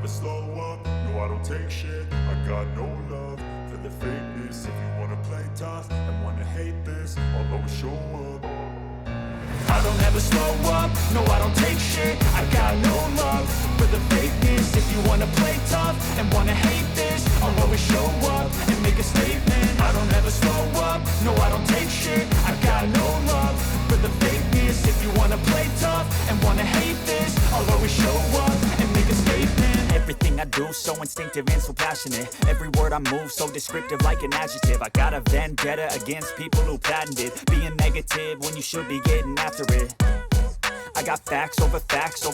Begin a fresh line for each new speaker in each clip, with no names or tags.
slow up, no I don't take shit. I got no love for the fakeness. If you wanna play tough and wanna hate this, I'll always show up. I don't ever slow up, no I don't take shit. I got no love for the fakeness. If you wanna play tough and wanna hate this, I'll always show up and make a statement. I don't ever slow up, no I don't take shit. I got no love for the fakeness. If you wanna play tough and wanna hate this, I'll always show up and make a statement.
Everything I do so instinctive and so passionate. Every word I move so descriptive like an adjective. I got a vendetta against people who patented being negative when you should be getting after it. I got facts over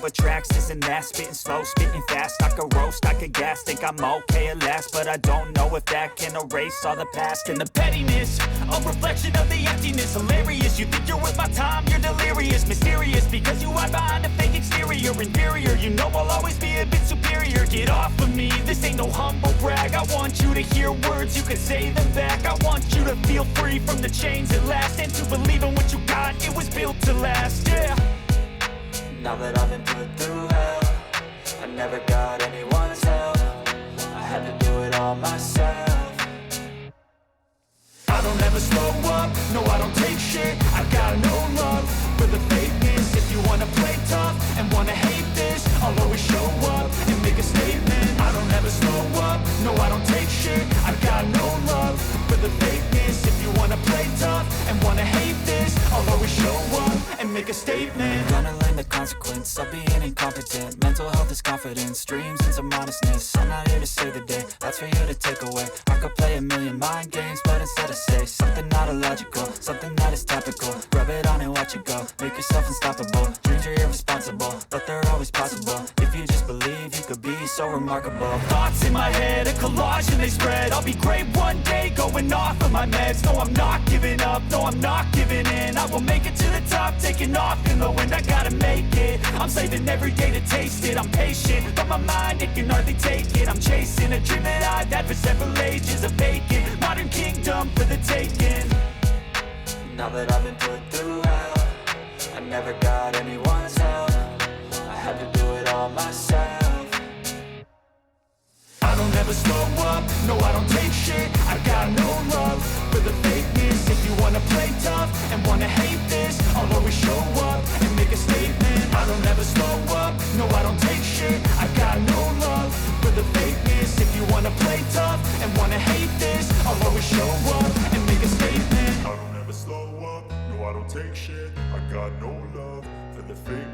tracks, this and that. Spitting slow, spitting fast, I could roast, I could gas. Think I'm okay at last, but I don't know if that can erase all the past. And the pettiness, a reflection of the emptiness. Hilarious, you think you're worth my time, you're delirious. Mysterious, because you hide behind a fake exterior. Inferior, you know I'll always be a bit superior. Get off of me, this ain't no humble brag. I want you to hear words, you can say them back. I want you to feel free from the chains at last, and to believe in what you got, it was built to last, yeah.
Now that I've been put through hell, I never got anyone's help. I had to do it all myself.
I don't ever slow up, no I don't take shit. I got no love for the fakeness. If you wanna play tough and wanna hate this, I'll always show up and make a statement. I don't ever slow up, no I don't take shit. I got no love for the fakeness. If you wanna play tough and wanna hate this, I'll always show up and make a statement.
Gonna learn the consequence of being incompetent. Mental health is confidence, dreams and some modestness. I'm not here to save the day, that's for you to take away. I could play a million mind games, but instead I say something not illogical, something that is topical. Rub it on and watch it go, make yourself unstoppable. Dreams are irresponsible, but they're always possible. If you just believe, you could be so remarkable.
Thoughts in my head, a collage and they spread. I'll be great one day, going off of my meds. No, I'm not giving up, no, I'm not giving in. I will make it to the top, taking off in the wind. I gotta make it, I'm saving every day to taste it. I'm patient, but my mind, it can hardly take it. I'm chasing a dream that I've had for several ages. A vacant, modern kingdom for the taking.
Now that I've been put through hell, I never got anyone's help. I had to do it all myself.
I don't ever slow up, no I don't take shit. I got no love for the fakeness. If you wanna play tough and wanna hate this, I'll always show up and make a statement. I don't ever slow up, no I don't take shit. I got no love for the fakeness. If you wanna play tough and wanna hate this, I'll always show up and make a statement. I don't ever slow up, no I don't take shit. I got no love for the fakeness.